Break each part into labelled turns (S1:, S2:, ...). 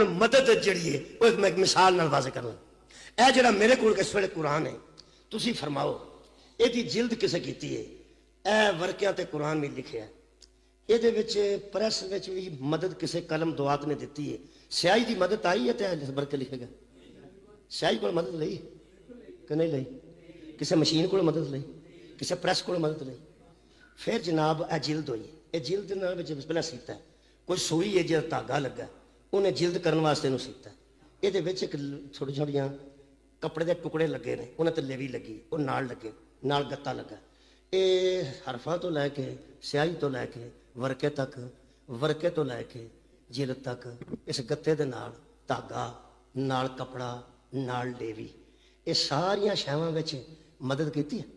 S1: ہوں مدد جڑی ہے وہ میں ایک مثال نال واضح کرنا. اے جڑا میرے کول اس ویلے قرآن ہے تسی فرماؤ یہ جلد کسے کیتی ہے؟ اے ورکیاں تے قرآن میں لکھیا ہے. یہ پریس بھی مدد کسے قلم دعات نے دیتی ہے. سیاہی دی مدد آئی ہے تے ورکے لکھے گا. سیاہی کو مدد لئی کہ نہیں لئی؟ کسے مشین کو مدد لئی؟ کسے پریس کو مدد لئی؟ پھر جناب اے جلد ہوئی. یہ جلد پہلے سیتا ہے. کوئی سوئی ہے جہاں دھاگا لگا ہے انہیں جلد کرنے واسطے انہوں سیتا ہے. یہ ایک چھوٹی چھوٹیاں کپڑے دے ٹکڑے لگے نے انہیں تلے بھی لگی وہ نال لگے نال گتا لگا. یہ حرفاں تو لے کے سیاہی تو لے کے ورکے تک ورکے تو لے کے جلد تک اس گتے دے نال دھاگا نال کپڑا نال لیوی یہ ساریاں شیواں وچ مدد کیتی ہے.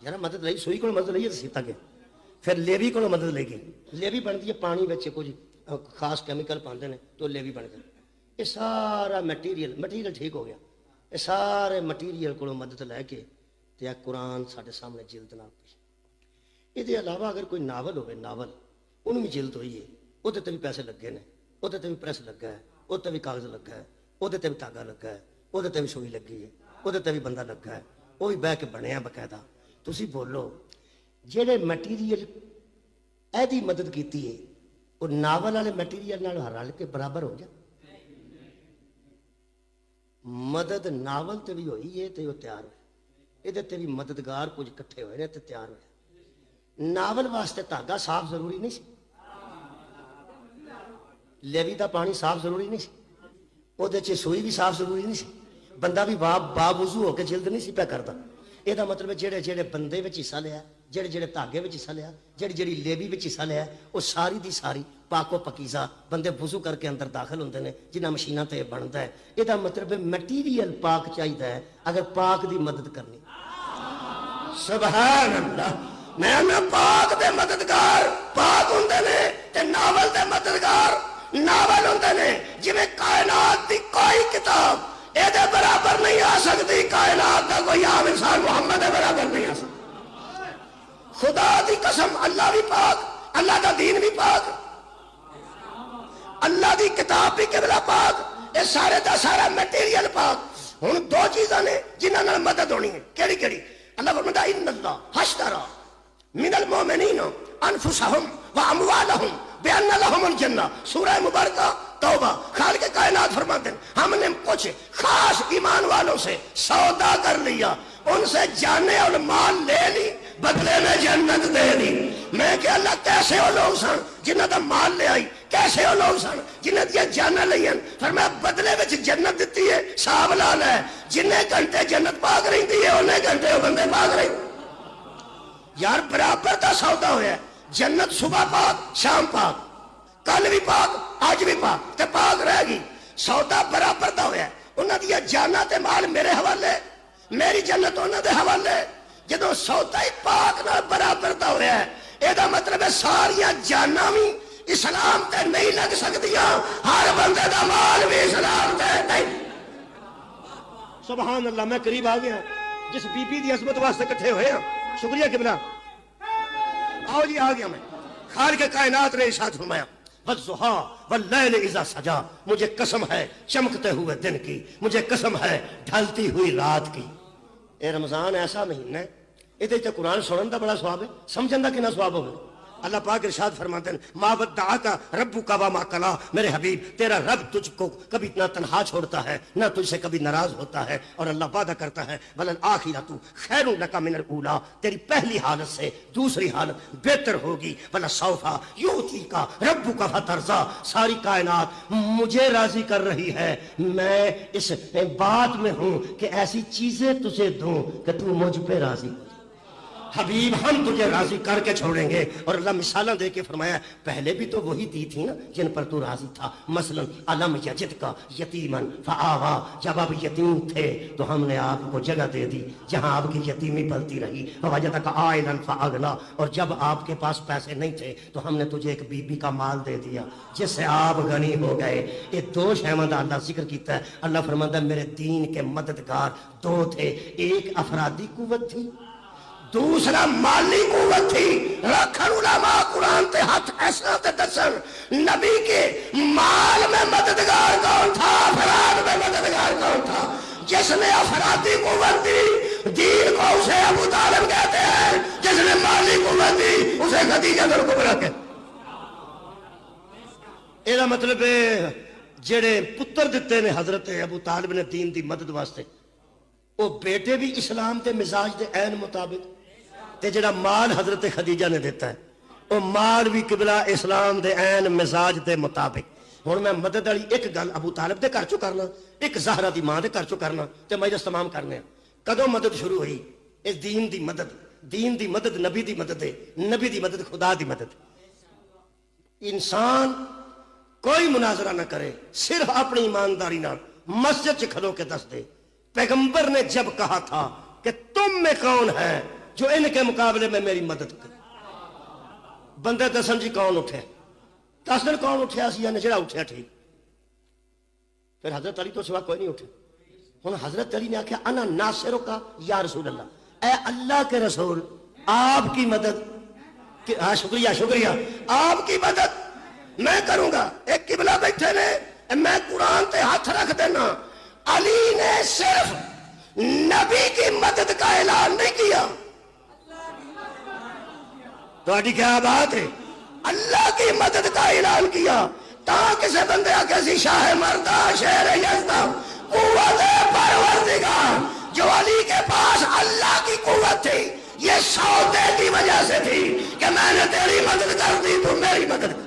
S1: یار مدد لئی سوئی کو مدد لئی سیتا گیا. پھر لیوی کو مدد لے گئی. لیوی بنتی ہے پانی بچے کچھ خاص کیمیکل پاندے نے تو لیوی بن گئے. یہ سارا مٹیریل ٹھیک ہو گیا. یہ سارے مٹیریل کو مدد لے کے تے قرآن سارے سامنے جلد نال پیش. یہ علاوہ اگر کوئی ناول ہوئے ناول انہوں بھی جلد ہوئی ہے وہ بھی پیسے لگے نے وہ بھی پریس لگا ہے وہ بھی کاغذ لگا ہے وہ بھی دھاگا لگا ہے وہ بھی سوئی لگی ہے وہ بھی بندہ لگا ہے وہ بھی بہ کے بنیا باقاعدہ. تسی بولو جہے مٹیریل ایدی مدد کیتی ہے وہ ناول والے مٹیریل نال رل کے برابر ہو گیا. مدد ناول تے بھی ہوئی ہے تے وہ تیار ہوئے. یہ بھی مددگار کچھ کٹھے ہوئے نے تے تیار ہوئے. ناول واسطے دھاگا صاف ضروری نہیں سی. لیوی دا پانی صاف ضروری نہیں سی. وہ سوئی بھی صاف ضروری نہیں سی. بندہ بھی باوضو ہو کے جلد نہیں سی پیا کرتا. یہ مطلب جہے جہے بندے حصہ لیا جہے جہے دھاگے حصہ لیا جہی جہی لیوی حصہ لیا وہ ساری دی ساری پاک و پکیزہ بندے وضو کر کے اندر داخل ہوندے نے جنہ مشیناں تے بنتا ہے. یہ مطلب مٹیریل پاک چاہیے اگر پاک دی مدد کرنی. سبحان اللہ. میں پاک دے مددگار پاک ہوندے نے تے ناول دے مددگار ناول ہوندے نے. جویں کائنات دی کوئی کتاب اے دے برابر نہیں آ سکتی. کائنات دا کوئی عام انسان محمد دے برابر نہیں آ سکتا. خدا دی قسم اللہ بھی پاک اللہ دا دین بھی پاک اللہ دی کتاب بھی قبلہ پاک اے سارے دا سارا میٹیریل پاک. ہن دو چیزاں نے جنہاں نال مدد ہونی ہے. کیڑی کیڑی؟ اللہ فرماتا ہے ان اللہ اشترى من المؤمنین انفسهم واموالهم بان لهم الجنہ. سورہ مبارکہ توبہ. خالق کائنات فرماتے ہیں ہم نے کچھ خاص ایمان والوں سے سودا کر لیا ان سے جانے اور مال لے لی بدلے میں جنت دے دی. میں کہ اللہ کیسے وہ لوگ سن جنہاں دا مال لے آئی کیسے وہ لوگ سن جنہاں دیا جانا لئی ہیں. فرمایا بدلے میں جنت دیتی ہے. صاحب لال ہے جنہیں گھنٹے جنت پاک رہی ہے انہیں گھنٹے وہ بندے پاک رہی. یار برابر دا سودا ہویا ہے. جنت صبح پاک شام پاک کل بھی پاک آج بھی پاک تے پاک رہے گی. سودا برابر دا ہویا ہے. انہاں دیا جانا تے مال میرے حوالے میری جنت انہاں دے حوالے. جدو سودا ہی پاک نال برابر دا ہویا ہے یہ مطلب ہے ساریاں جانا بھی اسلام تے نہیں لگ سکتیاں ہر بندے دا مال بھی اسلام تے نہیں. سبحان اللہ. میں قریب آ گیا جس بی بی دی عظمت واسطے کٹھے ہوئے ہیں. شکریہ قبلہ. آؤ جی آ گیا میں. خالق کائنات نے ارشاد فرمایا والضحیٰ واللیل اذا سجا. مجھے قسم ہے چمکتے ہوئے دن کی مجھے قسم ہے ڈھلتی ہوئی رات کی. اے رمضان ایسا مہینہ ہے یہ قرآن سنن دا بڑا ثواب ہے سمجھن دا کنا ثواب ہوگا. اللہ پاک ارشاد فرماتے ہیں ما ودعک ربک وما قلی. میرے حبیب تیرا رب تجھ کو کبھی نہ تنہا چھوڑتا ہے نہ تجھ سے کبھی ناراض ہوتا ہے. اور اللہ وعدہ کرتا ہے وللآخرۃ خیر لک من الاولی. تیری پہلی حالت سے دوسری حالت بہتر ہوگی. ولسوف یعطیک ربک فترضی. ساری کائنات مجھے راضی کر رہی ہے. میں اس بات میں ہوں کہ ایسی چیزیں تجھے دوں کہ تو مجھ پہ راضی ہو. حبیب ہم تجھے راضی کر کے چھوڑیں گے. اور اللہ مثالیں دے کے فرمایا پہلے بھی تو وہی دی تھی نا جن پر تو راضی تھا. مثلا علم یجد کا یتیمن فآوا. جب آپ یتیم تھے تو ہم نے آپ کو جگہ دے دی جہاں آپ کی یتیمی پلتی رہی. ووجدک عائلا فاغنا. اور جب آپ کے پاس پیسے نہیں تھے تو ہم نے تجھے ایک بی بی کا مال دے دیا جس سے آپ غنی ہو گئے. یہ دو شیواں دا اللہ ذکر کیتا ہے. اللہ فرماتا ہے میرے دین کے مددگار دو تھے. ایک افرادی قوت تھی دوسرا مالی قوت تھی. رکھن علماء قرآن تے ہاتھ ایسا تے دسن نبی کے مال میں مددگار کون تھا, افراد میں مددگار کون تھا. جس نے افرادی قوت دی دین کو اسے ابو طالب کہتے ہیں, جس نے مالی قوت دی اسے خدیجہ الکبریٰ کہتے ہیں. یہ مطلب ہے جڑے پتر دیتے نے حضرت ابو طالب نے دین دی مدد واسطے, وہ بیٹے بھی اسلام کے مزاج دے عین مطابق, تے جڑا مال حضرت خدیجہ نے دیتا ہے وہ مال بھی قبلہ اسلام دے عین مزاج دے مطابق. ہوں میں مدد والی ایک گل ابو طالب دے کر چو کرنا, ایک زہرا دی ماں دے کر چو کرنا, تے مجلس تمام کرنے. کدوں مدد شروع ہوئی؟ اس دین دی مدد, دین دی مدد نبی دی مدد ہے, نبی دی مدد خدا دی مدد. انسان کوئی مناظرہ نہ کرے, صرف اپنی ایمانداری نال مسجد چ کھلو کے دس دے پیغمبر نے جب کہا تھا کہ تم میں کون ہے جو ان کے مقابلے میں میری مدد کرے. بندے دسن جی کون اٹھے, دس دن کون اٹھیا سی, یعنی جڑا اٹھیا ٹھیک. پھر حضرت علی تو سوا کوئی نہیں اٹھے. ہوں حضرت علی نے آخیا انا ناصرو کا یا رسول اللہ, اے اللہ کے رسول آپ کی مدد. ہاں شکریہ شکریہ, آپ کی مدد میں کروں گا. ایک قبلہ بیٹھے نے, میں قرآن تے ہاتھ رکھ دینا. علی نے صرف نبی کی مدد کا اعلان نہیں کیا, تو کیا بات ہے, اللہ کی مدد کا اعلان کیا. تا کسے بندے آکے سی شاہ مردہ شہر یزدہ قوت پروردگار, جو علی کے پاس اللہ کی قوت تھی یہ سودے کی وجہ سے تھی کہ میں نے تیری مدد کر دی تو میری مدد کر.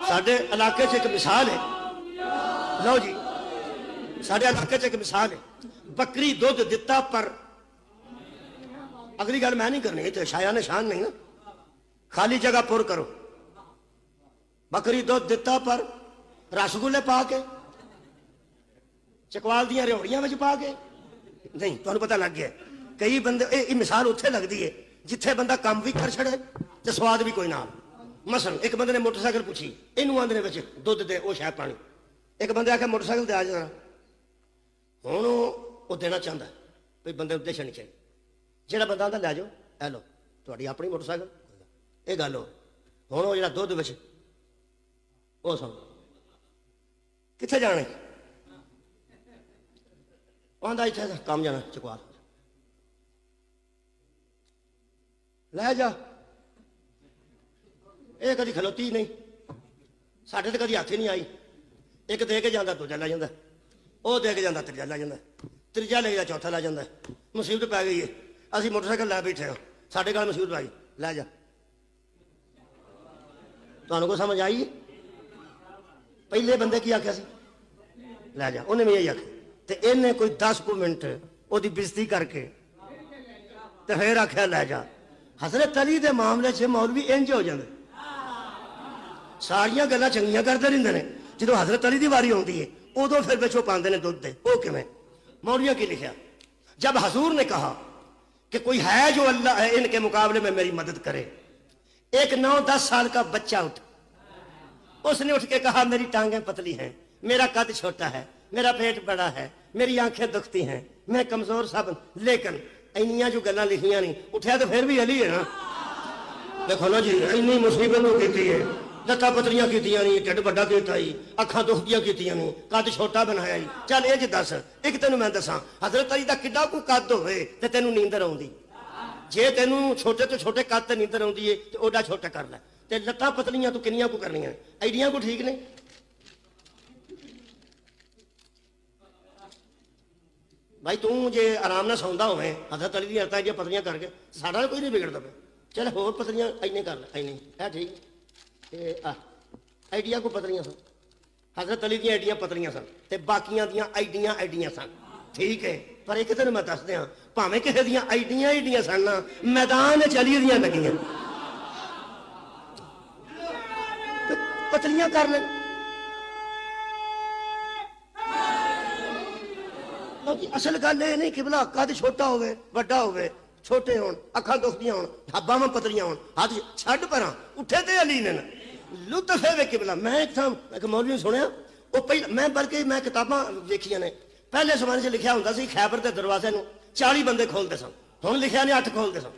S1: ساڈے علاقے سے ایک مثال ہے, لو جی ساڈے علاقے سے ایک مثال ہے. بکری دودھ دتا پر, اگلی گل میں نہیں کرنی, تو شایان شان نہیں نا, خالی جگہ پر کرو. بکری دودھ دتا پر رسگلے پا کے, چکوال دیا ریوڑیاں میں پا کے نہیں, تمہیں پتہ لگ گیا. کئی بندے یہ مثال اتنے لگتی ہے جتھے بندہ کام بھی کر چھڑے تو سواد بھی کوئی نہ. مثلا ایک بندے نے موٹر سائیکل پوچھی, یہ آدھے دھد دے وہ شاید پانی. ایک بندے آخر موٹر سائیکل دے آ جانا, ہوں وہ دینا چاہتا ہے بھائی بندے ادے نہیں چاہیے. جہاں بندہ آتا لے جاؤ, اے لو تاری اپنی موٹر سائیکل, یہ گل ہو. ہوں وہ جا دھد بچ وہ سن کتنے جانے, آدھا اتنے کام جانا چکوال, لے جا. یہ کدی کھلوتی نہیں, ساڈے تو کدی ہاتھ ہی نہیں آئی. ایک دے کے جانا دوجا لے جاتا, وہ دے کے جانا تیجا لے جاتا, تیجا لے جا چوتھا لے جاتا. مصیبت پی گئی ہے, اسی موٹر سائیکل لے بیٹھے ہو, ساڈے گل مصیبت پی گئی, لے جا. تمہیں کو سمجھ آئی؟ پہلے بندے کی آخیا سی لے جا, انہیں بھی یہی آخیا. تو انہیں کوئی 10 منٹ وہ بےزتی کر کے تو پھر آخیا لے جا. حضرت علی دے معاملے سے مولوی انج ہو جاتے, ساریا گلا چنگیاں کرتے رہتے ہیں, جدو حضرت علی دی واری آتی ہے ادو پھر پچھو پاندے نے دودھ دے. وہ کیویں؟ مولویوں کی لکھا, جب حضور نے کہا کہ کوئی ہے جو اللہ ان کے مقابلے میں میری مدد کرے, ایک 9-10 سال کا بچہ اٹھ, اس نے اٹھ کے کہا میری ٹانگیں پتلی ہیں, میرا قد چھوٹا ہے, میرا پیٹ بڑا ہے, میری آنکھیں دکھتی ہیں, میں کمزور سب, لیکن اینیاں جو گلاں لکھیاں نہیں, اٹھیا تو پھر بھی علی ہے نا. دیکھو نا جی, اینی مصیبت کی ہے, لتاں پتلیاں کیتیاں نہیں, ٹھڈ بڑا کیتا ہی, اکھاں دکھدیاں کیتیاں نہیں, قد چھوٹا بنایا ہی. چل یہ جی دس, ایک تینوں میں دساں حضرت علی دا کڈا کو قد ہوئے تے تینوں نیندر آؤندی, جے تینوں چھوٹے تو چھوٹے قد تے نیندر آؤندی ہے تے اوڈا چھوٹا کر لے. تے لتاں پتلیاں تو کنیاں کو کرنیاں, ایڈیاں کو ٹھیک نے. بھائی توں جے آرام نہ سوندا ہوئے حضرت علی دی عرتاں جی پتلیاں کر کے, ساڈا کوئی نہیں بگڑدا پیا. چل ہور پتلیاں اینے کر لے, اینے ہے ٹھیک. ایڈیاں کو پتلیاں سن, حضرت علی دیا ایڈیاں پتلیاں سن, تے باقیاں دیاں ایڈیاں ایڈیاں سن, ٹھیک ہے. پر ایک تین میں دس دیا, بھاویں کسی دیاں ایڈیاں ایڈیاں سن, میدان چلی دیاں لگیاں پتلیاں کر لیں. اصل گل یہ نہیں کہ بلا قد چھوٹا ہوئے بڑا ہوئے, چھوٹے ہون, اکھاں دکھدیاں ہون, ہباں پتلیاں ہون, ہاتھ چھڈ پراں, اٹھے تے علی نے لطف ہے کہ بلا. میں ایک مولوی سنیا, وہ پہلے میں بلکہ میں کتاباں ویکھیاں نے, پہلے زمانے 'ਚ ਲਿਖਿਆ ਹੁੰਦਾ ਸੀ ਖੈਬਰ ਦੇ ਦਰਵਾਜ਼ੇ ਨੂੰ 40 ਬੰਦੇ ਖੋਲਦੇ ਸਨ, ਹੁਣ ਲਿਖਿਆ ਨੇ 8 ਖੋਲਦੇ ਸਨ।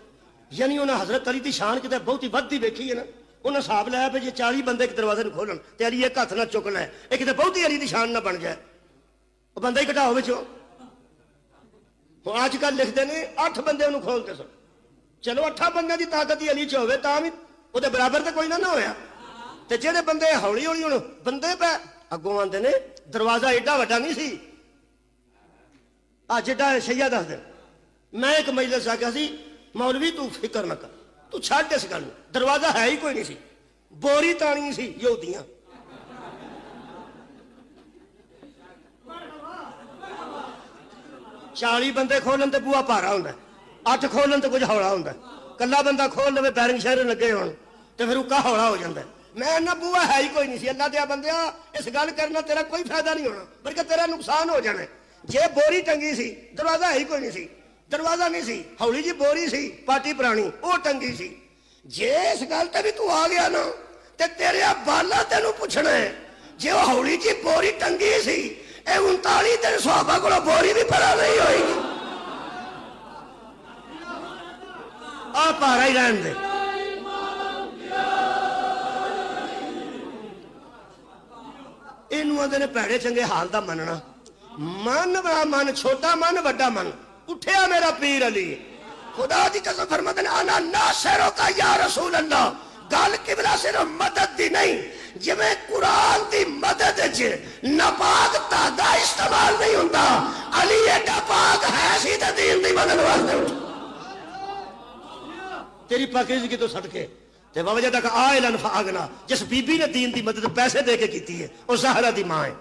S1: ਯਾਨੀ ਉਹਨਾਂ ਹਜ਼ਰਤ ਅਲੀ ਦੀ ਸ਼ਾਨ ਕਿਤੇ ਬਹੁਤੀ ਵੱਧਦੀ ਵੇਖੀ ਹੈ ਨਾ, ਉਹਨਾਂ ਹਿਸਾਬ ਲਾਇਆ ਵੀ ਜੇ 40 ਬੰਦੇ ਇੱਕ ਦਰਵਾਜ਼ੇ ਨੂੰ ਖੋਲਣ ਤੇ ਅਲੀ ਇੱਕ ਹੱਥ ਨਾਲ ਚੁੱਕ ਲੈ, ਇਹ ਕਿਤੇ ਬਹੁਤੀ ਅਲੀ ਦੀ ਸ਼ਾਨ ਨਾ ਬਣ ਜਾਏ, ਉਹ ਬੰਦਾ ਹੀ ਘਟਾਓ ਵਿੱਚੋਂ। ਹੁਣ ਅੱਜ ਕੱਲ੍ਹ ਲਿਖਦੇ ਨੇ 8 ਬੰਦੇ ਉਹਨੂੰ ਖੋਲਦੇ ਸਨ। ਚਲੋ 8 ਬੰਦਿਆਂ ਦੀ ਤਾਕਤ ਹੀ ਅਲੀ 'ਚ ਹੋਵੇ ਤਾਂ ਵੀ ਉਹਦੇ ਬਰਾਬਰ ਤਾਂ ਕੋਈ ਨਾ ਹੋਇਆ। ਤੇ ਜਿਹੜੇ ਬੰਦੇ ਹੌਲੀ ਹੌਲੀ ਹੁਣ ਬੰਦੇ ਪੈ ਅੱਗੋਂ ਆਉਂਦੇ ਨੇ ਦਰਵਾਜ਼ਾ ਏਡਾ ਵੱਡਾ ਨਹੀਂ ਸੀ ਆ ਜਿੱਡਾ ਸ਼ਈਆ ਦੱਸਦੇ। ਮੈਂ ਇੱਕ ਮਜਲਿਸ ਆ ਗਿਆ ਸੀ, ਮੌਲਵੀ ਤੂੰ ਫਿਕਰ ਨਾ ਕਰ, ਤੂੰ ਛੱਡ ਇਸ ਗੱਲ ਨੂੰ, ਦਰਵਾਜ਼ਾ ਹੈ ਹੀ ਕੋਈ ਨਹੀਂ ਸੀ, ਬੋਰੀ ਤਾਣੀ ਸੀ ਯਹੂਦੀਆਂ। ਚਾਲੀ ਬੰਦੇ ਖੋਲਣ ਤੇ ਬੂਹਾ ਭਾਰਾ ਹੁੰਦਾ, 8 ਖੋਲਣ ਤੇ ਕੁਝ ਹੌਲਾ ਹੁੰਦਾ। ਕੱਲਾ ਬੰਦਾ ਖੋਲ ਲਵੇ ਬੈਰਿੰਗ ਸ਼ਹਿਰ ਲੱਗੇ ਹੋਣ ਤੇ ਫਿਰ ਉੱਕਾ ਹੌਲਾ ਹੋ ਜਾਂਦਾ। ਮੈਂ ਨਾ ਬੂਹਾ ਹੈ ਹੀ ਕੋਈ ਨਹੀਂ ਸੀ। ਅੱਲਾ ਦਿਆ ਬੰਦਿਆ, ਇਸ ਗੱਲ ਕਰਨਾ ਤੇਰਾ ਕੋਈ ਫਾਇਦਾ ਨਹੀਂ ਹੋਣਾ, ਬਲਕਿ ਤੇਰਾ ਨੁਕਸਾਨ ਹੋ ਜਾਣਾ। ਜੇ ਬੋਰੀ ਟੰਗੀ ਸੀ, ਦਰਵਾਜ਼ਾ ਹੈ ਹੀ ਕੋਈ ਨਹੀਂ ਸੀ, ਦਰਵਾਜ਼ਾ ਨਹੀਂ ਸੀ, ਹੌਲੀ ਜੀ ਬੋਰੀ ਸੀ ਪਾਟੀ ਪੁਰਾਣੀ, ਉਹ ਟੰਗੀ ਸੀ। ਜੇ ਇਸ ਗੱਲ ਤੇ ਵੀ ਤੂੰ ਆ ਗਿਆ ਨਾ ਤੇ ਤੇਰੇ ਬਾਲਾ ਤੈਨੂੰ ਪੁੱਛਣਾ ਹੈ, ਜੇ ਉਹ ਹੌਲੀ ਜੀ ਬੋਰੀ ਟੰਗੀ ਸੀ, ਇਹ 39 ਦਿਨ ਸੁਹਾਬਾ ਕੋਲੋਂ ਬੋਰੀ ਵੀ ਭਰਾ ਨਹੀਂ ਹੋਏਗੀ। ਆ ਭਾਰਾ ਹੀ ਰਹਿਣ ਦੇ। ਇਹਨੂੰ ਆਂਦੇ ਨੇ ਭੈੜੇ ਚੰਗੇ ਹਾਲ ਦਾ ਮੰਨਣਾ। ਮਨ ਬੜਾ ਮਨ, ਛੋਟਾ ਮਨ ਵੱਡਾ ਮਨ। ਉੱਠਿਆ ਮੇਰਾ ਪੀਰ ਅਲੀ, ਖੁਦਾ ਦੀ ਕਸਮ ਫਰਮਾਉਂਦੇ ਨੇ ਆਨਾ ਨਾਸਿਰੋ ਕਾ ਯਾ ਰਸੂਲ ਅੱਲਾਹ। ਗੱਲ ਕਿਬਲਾ ਸਿਰਫ ਮਦਦ ਦੀ ਨਹੀਂ, ਜਿਵੇਂ ਕੁਰਾਨ ਦੀ ਮਦਦ ਚ ਨਾਪਾਕ ਧਾਗਾ ਇਸਤੇਮਾਲ ਨਹੀਂ ਹੁੰਦਾ, ਅਲੀ ਐਡਾ ਪਾਕ ਹੈ ਸੀ ਤੇ ਦੀਨ ਦੀ ਮਦਦ ਵਾਸਤੇ ਉੱਠ। ਤੇਰੀ ਪਾਕੀਜ਼ਗੀ ਤੋਂ ਸਦਕੇ ਤੇ ਬਾਬਾ ਜੀ ਤੱਕ ਆਇਲਨ ਫਾਗਨਾ, ਜਿਸ ਬੀਬੀ ਨੇ ਦੀਨ ਦੀ ਮਦਦ ਪੈਸੇ ਦੇ ਕੇ ਕੀਤੀ ਹੈ, ਉਹ ਜ਼ਾਹਰਾ ਦੀ ਮਾਂ ਹੈ।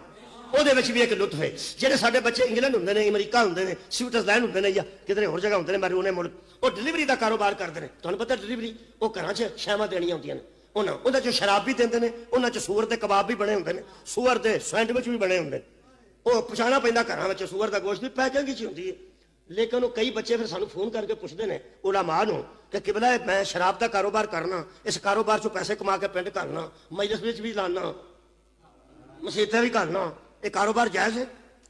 S1: ਉਹਦੇ ਵਿੱਚ ਵੀ ਇੱਕ ਲੁਤਫ ਹੈ। ਜਿਹੜੇ ਸਾਡੇ ਬੱਚੇ ਇੰਗਲੈਂਡ ਹੁੰਦੇ ਨੇ, ਅਮਰੀਕਾ ਹੁੰਦੇ ਨੇ, ਸਵਿਟਜ਼ਰਲੈਂਡ ਹੁੰਦੇ ਨੇ, ਜਾਂ ਕਿਧਰੇ ਹੋਰ ਜਗ੍ਹਾ ਹੁੰਦੇ ਨੇ ਮੈਰੂਨੇ ਮੁਲਕ, ਉਹ ਡਿਲੀਵਰੀ ਦਾ ਕਾਰੋਬਾਰ ਕਰਦੇ ਨੇ। ਤੁਹਾਨੂੰ ਪਤਾ ਡਿਲੀਵਰੀ, ਉਹ ਘਰਾਂ 'ਚ ਸ਼ੈਵਾਂ ਦੇਣੀਆਂ ਹੁੰਦੀਆਂ ਨੇ, ਉਹਨਾਂ 'ਚ ਸ਼ਰਾਬ ਵੀ ਦਿੰਦੇ ਨੇ, ਉਹਨਾਂ 'ਚ ਸੂਅਰ ਦੇ ਕਬਾਬ ਵੀ ਬਣੇ ਹੁੰਦੇ ਨੇ, ਸੂਅਰ ਦੇ ਸੈਂਡਵਿਚ ਵੀ ਬਣੇ ਹੁੰਦੇ ਨੇ। ਉਹ ਪਛਾਣਾ ਪੈਂਦਾ ਘਰਾਂ ਵਿੱਚ ਸੂਅਰ ਦਾ ਗੋਸ਼ਤ ਵੀ ਪੈਕਿੰਗ 'ਚ ਹੁੰਦੀ ਹੈ। ਲੇਕਿਨ ਉਹ ਕਈ ਬੱਚੇ ਫਿਰ ਸਾਨੂੰ ਫੋਨ ਕਰਕੇ ਪੁੱਛਦੇ ਨੇ ਉਲਾਮਾ ਨੂੰ ਕਿ ਕਿਬਲਾ ਮੈਂ ਸ਼ਰਾਬ ਦਾ ਕਾਰੋਬਾਰ ਕਰਨਾ, ਇਸ ਕਾਰੋਬਾਰ 'ਚੋਂ ਪੈਸੇ ਕਮਾ ਕੇ ਪਿੰਡ ਕਰਨਾ, ਮਜਲਿਸ ਵਿੱਚ ਵੀ ਲਾਣਾ, ਮਸੀਤਾਂ ਵੀ ਕਰਨਾ, ਇਹ ਕਾਰੋਬਾਰ ਜਾਇਜ਼ ਹੈ?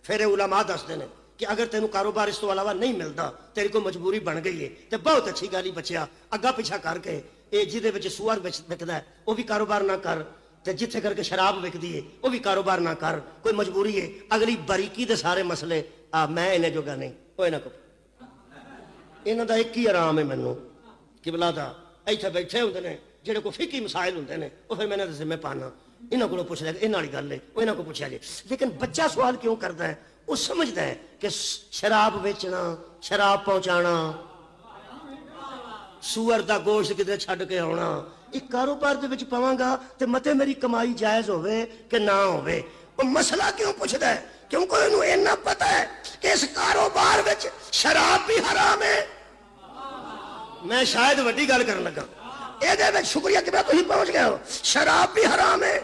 S1: ਫਿਰ ਇਹ ਉਲਾਮਾ ਦੱਸਦੇ ਨੇ ਕਿ ਅਗਰ ਤੈਨੂੰ ਕਾਰੋਬਾਰ ਇਸ ਤੋਂ ਇਲਾਵਾ ਨਹੀਂ ਮਿਲਦਾ, ਤੇਰੀ ਕੋਈ ਮਜਬੂਰੀ ਬਣ ਗਈ ਹੈ, ਤੇ ਬਹੁਤ ਅੱਛੀ ਗੱਲ ਹੀ ਬੱਚਿਆ, ਅੱਗਾ ਪਿੱਛਾ ਕਰਕੇ ਇਹ ਜਿਹਦੇ ਵਿੱਚ ਸੂਅਰ ਵਿਕਦਾ ਹੈ ਉਹ ਵੀ ਕਾਰੋਬਾਰ ਨਾ ਕਰ, ਤੇ ਜਿੱਥੇ ਕਰਕੇ ਸ਼ਰਾਬ ਵਿਕਦੀ ਹੈ ਉਹ ਵੀ ਕਾਰੋਬਾਰ ਨਾ ਕਰ। ਕੋਈ ਮਜਬੂਰੀ ਹੈ, ਅਗਲੀ ਬਾਰੀਕੀ ਦੇ ਸਾਰੇ ਮਸਲੇ ਮੈਂ ਇਹਨੇ ਜੋਗਾ ਨਹੀਂ। ਉਹ ਇਹਨਾਂ ਕੋ ਇਹਨਾਂ ਦਾ ਇੱਕ ਹੀ ਆਰਾਮ ਹੈ ਮੈਨੂੰ ਕਿਬਲਾ ਦਾ, ਇੱਥੇ ਬੈਠੇ ਹੁੰਦੇ ਨੇ ਜਿਹੜੇ ਕੋਈ ਫਿਕੀ ਮਸਾਇਲ ਹੁੰਦੇ ਨੇ, ਉਹ ਫਿਰ ਮੈਂ ਇਹਨਾਂ ਦੇ ਜ਼ਿੰਮੇ ਪਾਣਾ, ਇਹਨਾਂ ਕੋਲੋਂ ਪੁੱਛ ਲਿਆ, ਇਹਨਾਂ ਵਾਲੀ ਗੱਲ ਹੈ, ਉਹ ਇਹਨਾਂ ਕੋਲ ਪੁੱਛਿਆ ਜੇ। ਲੇਕਿਨ ਬੱਚਾ ਸਵਾਲ ਕਿਉਂ ਕਰਦਾ ਹੈ? ਉਹ ਸਮਝਦਾ ਹੈ ਕਿ ਸ਼ਰਾਬ ਵੇਚਣਾ, ਸ਼ਰਾਬ ਪਹੁੰਚਾਣਾ, ਸੂਅਰ ਦਾ ਗੋਸ਼ਤ ਕਿਤੇ ਛੱਡ ਕੇ ਆਉਣਾ, ਇਹ ਕਾਰੋਬਾਰ ਦੇ ਵਿੱਚ ਪਾਵਾਂਗਾ ਤੇ ਮਤੇ ਮੇਰੀ ਕਮਾਈ ਜਾਇਜ਼ ਹੋਵੇ ਕਿ ਨਾ ਹੋਵੇ। ਉਹ ਮਸਲਾ ਕਿਉਂ ਪੁੱਛਦਾ ਹੈ? ਕਿਉਂਕਿ ਇਹਨੂੰ ਇੰਨਾ ਪਤਾ ਹੈ ਕਿ ਇਸ ਕਾਰੋਬਾਰ ਵਿੱਚ ਸ਼ਰਾਬ ਵੀ ਹਰਾਮ ਹੈ। ਮੈਂ ਸ਼ਾਇਦ ਵੱਡੀ ਗੱਲ ਕਰਨ ਲੱਗਾ, ਇਹਦੇ ਵਿੱਚ ਸ਼ੁਕਰੀਆ ਕਿ ਤੁਸੀਂ ਪਹੁੰਚ ਗਏ ਹੋ। ਸ਼ਰਾਬ ਵੀ ਹਰਾਮ ਹੈ,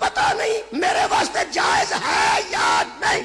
S1: ਪਤਾ ਨਹੀਂ ਮੇਰੇ ਵਾਸਤੇ ਜਾਇਜ਼ ਹੈ ਜਾਂ ਨਹੀਂ।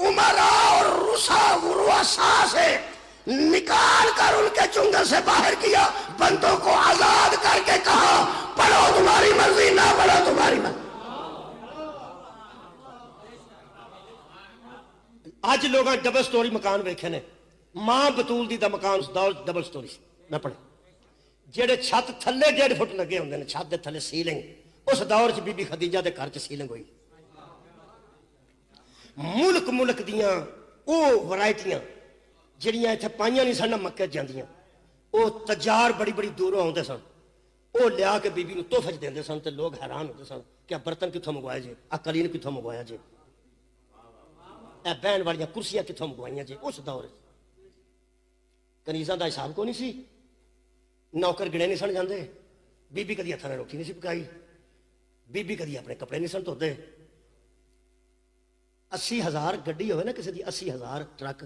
S1: امراء اور رؤسا سے نکال کر ان کے چنگل سے باہر کیا، بندوں کو آزاد کر کے کہا پڑھو تمہاری مرضی، نہ پڑھو تمہاری مرضی۔ اج لوگ ڈبل سٹوری مکان ویکھے نے، ماں بطول دی دا مکان اس دور ڈبل سٹوری سی، نہ پڑھے جڑے چھت تھلے 1.5 فٹ لگے ہوندے نے، چھت دے تھلے سیلنگ، اس دور چ بی بی خدیجہ دے گھر چ سیلنگ ہوئی۔ ملک دیاں او ورائٹیاں جڑیاں اتنے پائیاں نہیں سن مکے جاندیاں، او تجار بڑی بڑی دوروں آتے سن، وہ لیا کے بی بی نو تحفے دے سن، تے لوگ حیران ہوتے سن کہ برتن کتوں منگوایا جی، قالین کتوں منگوایا جی، اے بہن والی کرسیاں کتوں منگوائیاں جی۔ اس دور کنیزاں دا حساب کو نہیں سی، نوکر گنے نہیں سن جاندے، بی بی کدی ہتھاں نال روٹی نہیں سی پکائی، بی بی کدی اپنے کپڑے نہیں سن دھوندے۔ 80,000 گڈی ہوئے نا کسی دی، 80,000 ٹرک،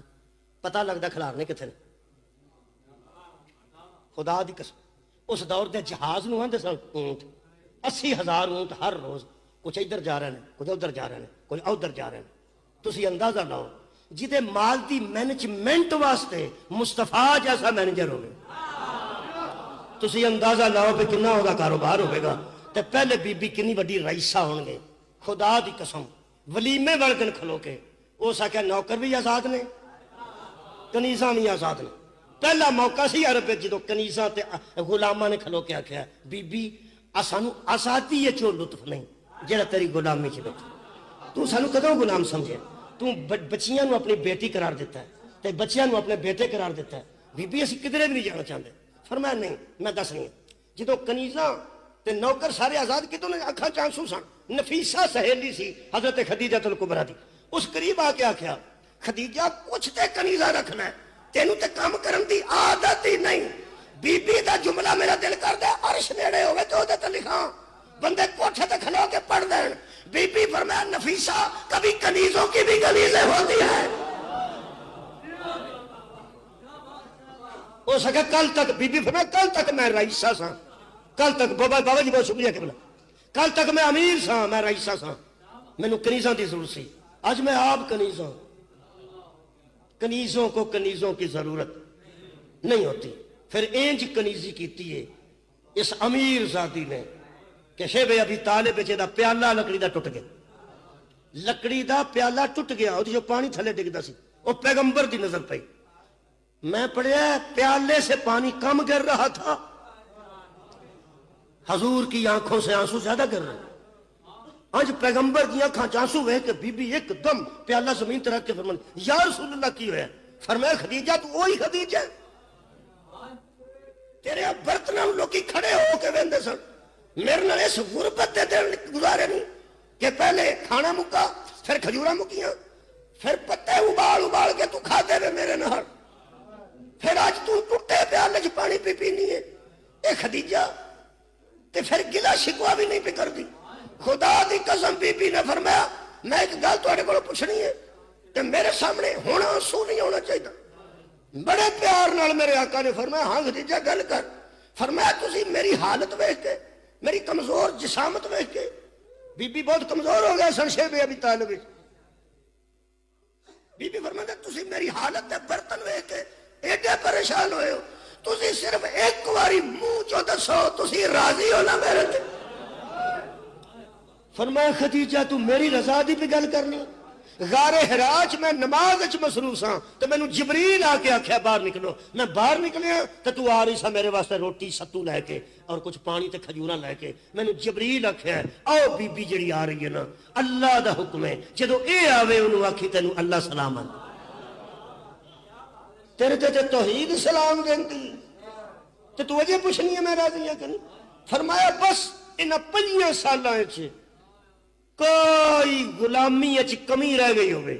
S1: پتہ لگتا کھلارنے کتنے، خدا دی قسم۔ اس دور دے جہاز نو آندے سن اونٹ، 80,000 اونٹ ہر روز، کچھ ادھر جا رہے ہیں، کچھ ادھر جا رہے ہیں، کچھ ادھر جا رہے ہیں۔ تسی اندازہ لاؤ جدے مال دی مینجمنٹ واسطے مصطفیٰ جیسا مینیجر ہوگا، تسی اندازہ لاؤ پہ کنا ہوگا کاروبار ہوئے گا۔ تے پہلے بی بی کنی وڈی رئیسہ ہون گے، خدا دی قسم ولیمے وڑ دن کھلو کے وہ سکیا نوکر بھی آزاد نے، کنیزاں بھی آزاد نے۔ پہلا موقع سی عرب جدو کنیزاں تے غلاماں نے کھلو کے آکھیا بی بی سانو آزادی چو لطف نہیں جڑا تیری غلامی چ بیٹھا، تو سانو کدوں غلام سمجھے، تو بچیاں نو اپنی بیٹی قرار دیتا ہے تے بچیاں نو اپنے بیٹے قرار دیتا ہے، بی بی اسی کدھرے بھی نہیں جانا چاہتے۔ فرمایا نہیں میں دس نہیں، جدو کنیزاں تے نوکر سارے آزاد کتوں نے اکھاں چانسو سن، نفیسہ سہیلی سی حضرت خدیجہ الکبریٰ دی، اس قریب آ کے آکھیا خدیجہ کچھ تے کنیزہ رکھنا ہے، تینوں تے کام کرن دی عادت ہی نہیں۔ بی بی دا جملہ میرا دل کر دے عرش نیڑے ہوئے تو دے تے لکھاں، بندے کوٹھے تے کھلو کے پڑھ دین۔ بی بی فرمایا نفیسہ کبھی کنیزوں کی بھی کنیزیں ہوتی ہیں۔ ہو سکے کل تک بی بی فرمایا کل تک میں رئیسہ سا، کل تک بابا جی بہت شکریہ قبلہ، کل تک میں امیر سا، میں رئیسہ سا، میں نو کنیزاں دی ضرورت سی، آج میں آپ کنیزاں۔ کنیزوں کو کنیزوں کی ضرورت نہیں ہوتی۔ پھر اینج کنیزی کیتی ہے اس امیر زادی نے کہ شیب ابی طالب دا پیالہ لکڑی دا ٹوٹ گیا، لکڑی دا پیالہ ٹوٹ گیا، وہ جو پانی تھلے ڈگدا سی، وہ پیغمبر دی نظر پئی۔ میں پڑھیا پیالے سے پانی کم گر رہا تھا، حضور کی آنکھوں سے آنسو زیادہ گر رہے ہیں۔ آج پیغمبر کی آنکھاں چانسو ہوئے کہ بی بی ایک دم پیالہ زمین تے رکھ کے فرمان یا رسول اللہ کی ہویا، فرمایا خدیجہ تو وہی خدیجہ ہے، تیرے اب برتنوں لوگی کھڑے ہو کے ویندے سن، میرے نال اس غربت دے دن گزارے نہیں کہ پہلے کھانا مکا، پھر کھجورا مکیاں، پھر پتے ابال کے تو کھاتے ہوئے میرے نال، پھر آج تو ٹوٹے پیالے چ پانی پی پینی ہے۔ اے خدیجہ تے پھر گلا شکوا بھی نہیں پہ کر دی۔ خدا دی قسم بی بی نے فرمایا میں ایک گل تواڈے کولوں پوچھنی ہے تے میرے سامنے ہونا آنسو نہیں ہونا چاہیے۔ بڑے پیار نال میرے آقا نے فرمایا ہاں خدیجہ گل کر۔ فرمایا تسی میری حالت ویکھ کے، میری کمزور جسامت ویکھ کے، بی بی بہت کمزور ہو گیا سن شیب ابی طالب، بی بی فرمایا تسی میری حالت دے برتن ویکھ کے ایڈے پریشان ہوئے ہو، تسی صرف ایک واری منہ چو دسو تسی راضی ہو نا میرے تے۔ فرمایا خدیجہ تو میری رضا دی پہ گل کرنی، غار حراج میں نماز اچ مصروف ہاں تو مینوں جبریل آ کے آکھیا باہر نکلو، میں باہر نکلیا تو تو آ رہی سا میرے واسطے روٹی ستو لے کے اور کچھ پانی تے کھجوراں لے کے، مینوں جبریل آکھیا آؤ بی بی جڑی آ رہی ہے نا اللہ دا حکم ہے جدو اے آوے انہوں آکھی تینوں اللہ سلام آن تیرے تے توحید سلام دیندی تے تو وجہ پوچھنی ہے میں راضی ہے کہ نہیں۔ فرمایا بس ان 5 سالاں وچ کوئی غلامی اچ کمی رہ گئی ہوئے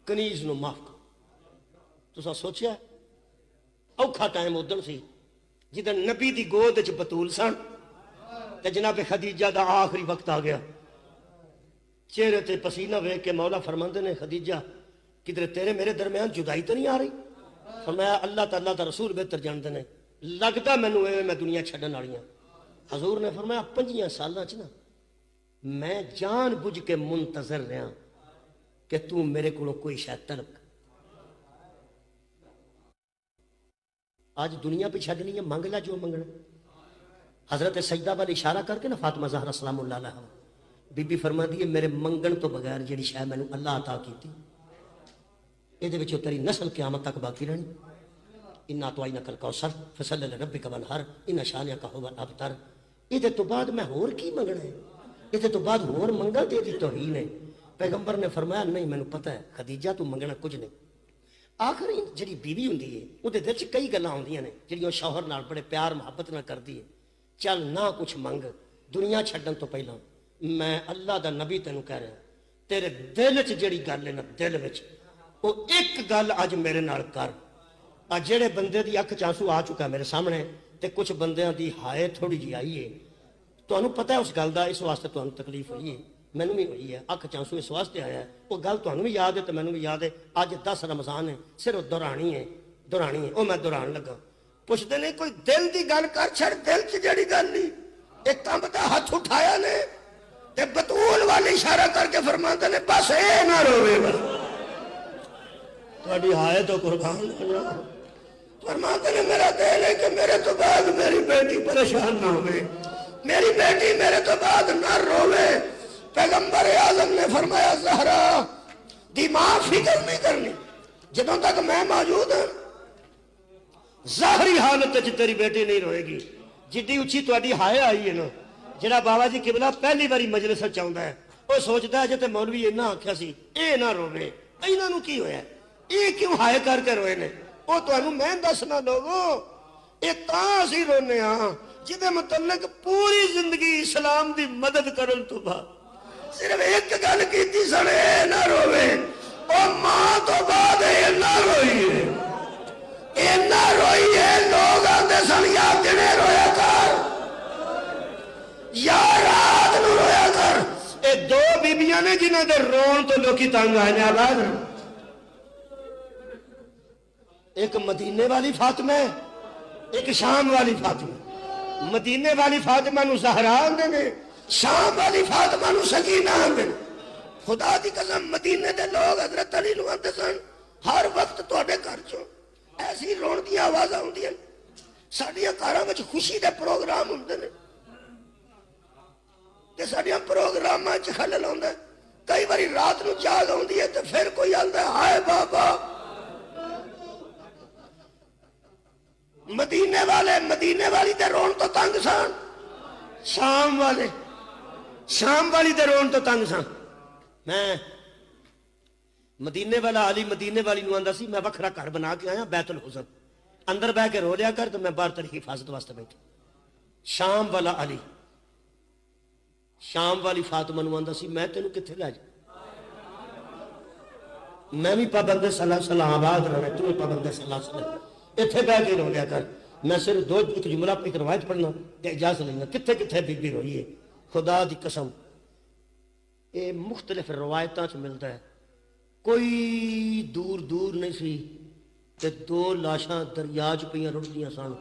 S1: کنیز نو معاف کر۔ تسا سوچیا اوکھا ٹائم ادھر سی جدن نبی دی گود اچ بطول سن تے جناب خدیجہ دا آخری وقت آ گیا، چہرے تے پسینہ ویکھ کے مولا فرماندے نے خدیجہ کدھر تیرے میرے درمیان جدائی تو نہیں آ رہی؟ فرمایا اللہ تعالیٰ دا رسول بہتر جانتے نے، لگتا مینوں اے میں دنیا چھڈن والی ہاں۔ حضور نے فرمایا 5 سالاں چ نا میں جان بوجھ کے منتظر رہا کہ تو میرے کو کوئی شاید طلب کر. آج دنیا پہ چھڈنی ہے، منگ لا جو منگنا. حضرت سجدہ وال اشارہ کر کے نا فاطمہ زہرا سلام اللہ علیہ بی بی فرما دی ہے میرے منگن تو بغیر جیڑی شاید میں اللہ عطا کی یہ تیری نسل قیامت تک باقی رہنی. انا تو آئی نقل کوثر فصلی لربک وانحر ان شانئک ھو الابتر. یہ تو بعد میں ہور کی منگنا ہے؟ یہ تو بعد ہور منگا تے دی توہین ہے. پیغمبر نے فرمایا نہیں مینوں پتہ ہے خدیجہ تو منگنا کچھ نہیں. آخری جڑی بیوی ہوندی ہے وہ دل چ کئی گلاں ہوندیاں نے جڑیاں شوہر نال بڑے پیار محبت نال کردی ہے. چل نہ کچھ منگ دنیا چھڈن تو پہلا میں اللہ دا نبی تینوں کہہ رہا تیرے دل چ جڑی گل ہے نا دل وچ وہ ایک گل اج میرے نال کر. جڑے بندے دی اکھ چانسو آ چکا میرے سامنے تے کچھ بندیاں دی ہائے تھوڑی جی آئی ہے. تانوں پتہ ہے اس گل دا اس واسطے تانوں تکلیف ہوئی ہے مینوں بھی ہوئی ہے. اکھ چانسو اس واسطے آیا ہے وہ گل تانوں بھی یاد ہے تے مینوں بھی یاد ہے. اج 10 رمضان ہے صرف دورانی ہے وہ میں دوران لگا. پوچھتے نہیں کوئی دل دی گل کر چھڑ دل چ جڑی گل نہیں. ایک تم دا ہاتھ اٹھایا نے تے بتول والے اشارہ کر کے فرماتے نے بس اے نہ روے بس تہاڈی ہائے تو قربان ہو جا. فرماتے نے میرا دل ہے کہ میرے تو بعد میری بیٹی پریشان نہ ہوئے میری بیٹی میرے تو بعد نہ روے. پیغمبر اعظم نے فرمایا زہرا دی ماں فکر نہیں کرنی جدوں تک میں موجود ہوں. ظاہری حالت وچ تیری بیٹی نہیں روئے گی. جدی اچھی تہاڈی ہائے آئی ہے نا جڑا بابا جی قبلہ پہلی باری مجلس وچ آوندا ہے وہ سوچدا ہے جے تے مولوی اینا آکھیا سی اے نہ روے انہاں نوں کی ہویا اے کیوں ہائے کر کے روئے نے. وہ تانوں میں دسنا لوگوں اے تاں اسی رونے ہاں جدے متعلق پوری زندگی اسلام دی مدد کرن تو بعد صرف ایک گل کیتی سن اے نہ روے او ماں تو بعد اے نہ روئی ہے اینا روئی ہے. لوگ آتے سن یا دنے رویا کر یا رات نو رویا کر. اے دو بیبیاں نے جنہاں دے رون تو لوکی تنگ آئے نے آباد. ایک مدینے والی فاطمہ ایک شام والی فاطمہ. مدینے والی فاطمہ نو زہرا آندے نے شام والی فاطمہ نو سکینہ آندے. خدا دی قسم مدینے دے لوگ حضرت علی نو آندے سن ہر وقت تواڈے گھر چوں ایسی رون دی آواز آندی ہیں. ساڈیاں گھراں وچ خوشی دے پروگرام ہوندے نے تے ساڈیاں پروگراماں وچ خلل ہوندا ہے. کئی باری رات نو جاگ آندی ہے تے پھر کوئی آندا ہے ہائے بابا. مدینے والی تے رون تو تنگ سن. شام والی تے رون تو تنگ سن. میں مدینے والا علی مدینے والی نو آندا سی میں وکھرا گھر بنا کے آیا بیت الحزن اندر بہ کے رو لیا کر تو میں باہر تیری حفاظت واسطے بیٹھا. شام والا علی شام والی فاطمہ نو آندا سی میں تینوں کتھے لے جا میں بھی پابند صلی اللہ آباد رہنا تو بھی پابند صلی اللہ علیہ وسلم اتنے بہ کے رو لیا کر. میں صرف دو ایک جملہ ایک روایت پڑھنا تے اجازت لینا کتھے کتھے بی بی روئی ہے. خدا دی قسم اے مختلف روایتاں چ ملتا ہے. کوئی دور دور نہیں سی تے دو لاشاں دریا چ پیاں رڑدیاں سن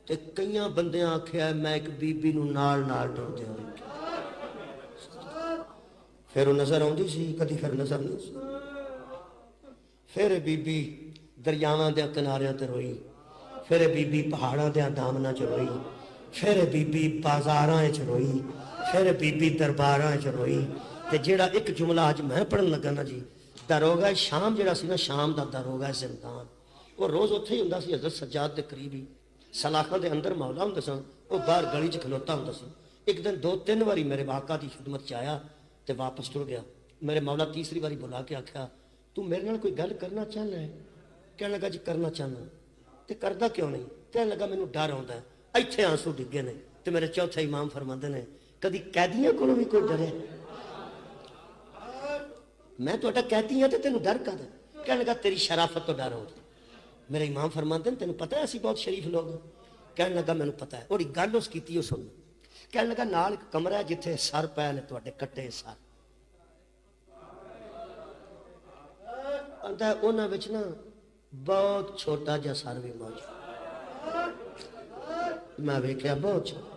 S1: تے کئیاں بندیاں آکھیا میں ایک بی بی نو نال ٹردیاں پھر وہ نظر آندی سی کدی پھر نظر نہیں سی. پھر بی بی دریاواں دے کناریاں تے روئی. پھر بی بی پہاڑاں دے دامناں چ روئی. پھر بی بی بازاراں وچ روئی. پھر بی بی درباراں وچ روئی. تے جیڑا ایک جملہ اج میں پڑھن لگا نا جی داروغہ شام جیڑا سی نا شام دا داروغہ زندان وہ روز اتھے ہی ہوندا سی حضرت سجاد دے قریب ہی سلاخاں دے اندر مولا ہوندا سن وہ باہر گلی چ کھلوتا ہوندا سی. ایک دن 2-3 واری میرے واقعہ دی خدمت چ آیا تے واپس ٹر گیا. میرے مولا تیسری باری بلا کے آکھیا تو میرے نال کوئی گل کرنا چاہنا ہے. کہنے لگا جی کرنا چاہنا تے کردا کیوں نہیں. کہنے لگا مینوں ڈر آوندا ہے. ایتھے آنسو ڈگے نے تے میرے چوتھے امام فرماندے نے کدی قیدیاں کولوں بھی کوئی ڈرے میں تو کہتی ہوں تو تینوں ڈر کر. کہنے لگا تیری شرافت تو ڈر ہوتا. میرے امام فرماتے ہیں تینوں پتہ ہے اسی بہت شریف لوگ. کہنے لگا مینوں پتہ ہے اور گل اس کیتی سن. کہنے لگا نال ایک کمرہ ہے جتھے سر پے نے تواڈے کٹے سر آندا ہے انہاں وچ نا بہت چھوٹا جا سر بھی موجود. میں ویکھیا بہت چھوٹا.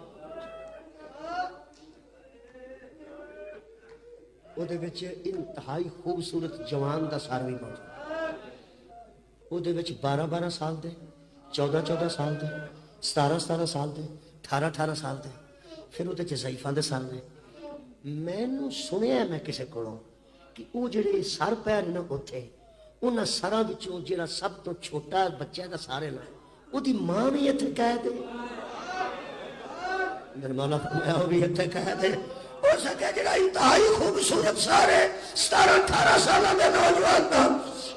S1: وہ انتہائی خوبصورت جوان دا ساروی موجود، وہ 12 سال دے، 14 سال دے، 17 سال دے، 18 سال دے، پھر وہ ضعیفاں دے سال نے۔ میں سنیا میں کسے کولوں کہ وہ جڑے سر پیر نا اتنے انہاں سراں وچوں جڑا سب تو چھوٹا بچہ دا سارے نا وہ دی ماں بھی اتنے قید ہے۔ میرے مولا فرمایا وہ بھی اتنے قید ہے۔ ہو سکے جڑا انتہائی خوبصورت سارے 17-18 سالہ دے نوجوان دا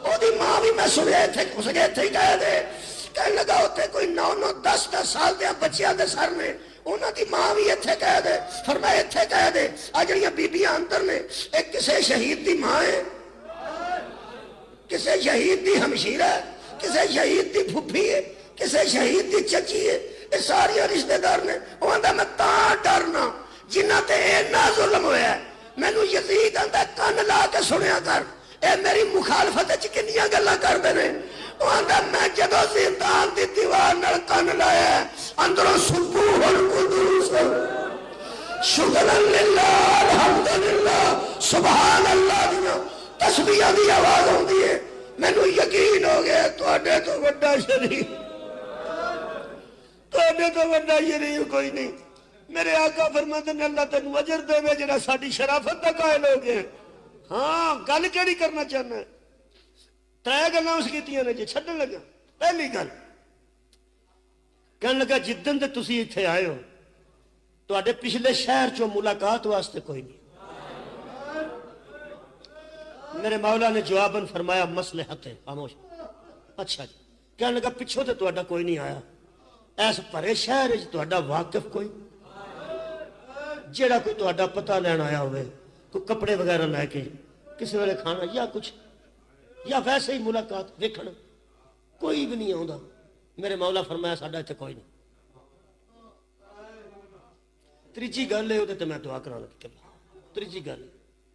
S1: وہ دی ماں بھی میں سنیا اتنے ہو سکے اتنے ہی قید ہے۔ کہنے لگا ہوتے کوئی 9-10 سال دے بچیاں دے سر نے انہاں دی ماں بھی اتنے قید ہے۔ فرمایا اتنے قید ہے آ جڑیاں بیبیاں اندر نے ایک کسے شہید دی ماں ہے، کسے شہید دی ہمشیر ہے، کسے شہید دی پھپھی ہے، کسے شہید دی چچی ہے، یہ ساری رشتہ دار نے۔ وہ آندا میں تاں ڈرنا جنہ تے اینا ظلم ہویا ہے۔ مینوں یزید آندا کن لا کے سنیا کر، اے میری مخالفت وچ کنیاں گلاں کردے نے۔ وہ آندا میں جدوں زندان دی دیوار نال کن لایا اندروں سبوح القدوس شکرا للہ الحمدللہ سبحان اللہ دیاں تسبیحاں دی آواز ہوندی ہے۔ مینوں یقین ہو گیا تواڈے تو وڈا شریف، تواڈے تو وڈا شریف کوئی نہیں۔ میرے آقا فرماتے ہیں اللہ تینوں اجر دے وے جڑا ساڈی شرافت دا قائل ہو گئے۔ ہاں گل کیڑی کرنا چاہنا ہے؟ 3 گلاں اس کیتیاں نے جی چھڈن لگا۔ پہلی گل کہنے لگا جدن تے تسی ایتھے آئے ہو تواڈے پچھلے شہر چوں ملاقات واسطے کوئی نہیں۔ میرے مولا نے جواباً فرمایا مصلحت ہے، خاموش۔ اچھا جی۔ کہنے لگا پچھوں تے تواڈا کوئی نہیں آیا، ایس پرے شہر وچ تواڈا واقف کوئی جیڑا کوئی تواڈا پتہ لینا آیا ہوئے، کوئی کپڑے وغیرہ لے کے کسی ویلے کھانا یا کچھ یا ویسے ہی ملاقات دیکھنا کوئی بھی نہیں آوندا۔ میرے مولا فرمایا ساڈا ایتھے کوئی نہیں۔ تیجی گل ہے وہ میں دعا کرا لگا۔ تیجی گل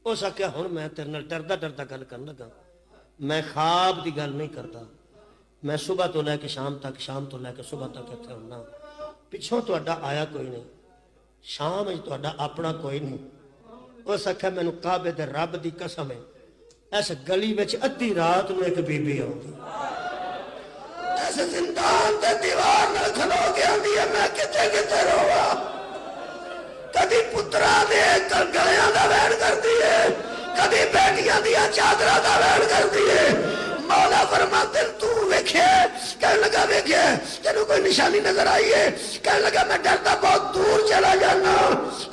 S1: ہو سکیا ہوں میں تیرے نال ڈردا ڈردا گل کرن لگا، میں خواب دی گل نہیں کرتا، میں صبح تو لے کے شام تک، شام تو لے کے صبح تک اتنے ہونا، پچھوں تہاڈا آیا کوئی نہیں، شام تہاڈا اپنا کوئی نہیں۔ ہو سکیا مینوں کعبے دے رب دی قسم ہے اس گلی وچ ادھی رات نوں ایک بی بی آؤندی ایسے زندان تے دیوار نال کھلو کے آندی ہے میں کتے کتے رہواں، کدی پترا دے گلیاں دا ویڑ کرتی ہے، کدی بیٹیاں دیا چادراں دا ویڑ کرتی ہے۔ مولا فرماتے تو ویکھے، کہنے لگا ویکھے تینوں کوئی نشانی نظر آئی ہے؟ کہنے لگا میں ڈرتا بہت دور چلا جانا،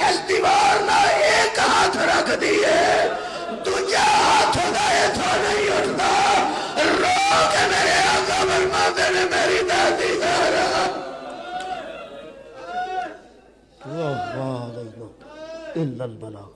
S1: اس دیوار نہ ایک ہاتھ رکھ دیے دوجا ہاتھ اٹھائے تو نہیں اٹھتا، رو کے میرے آقا فرماتے نے میری دادی دارا اللہ الا البلاغ۔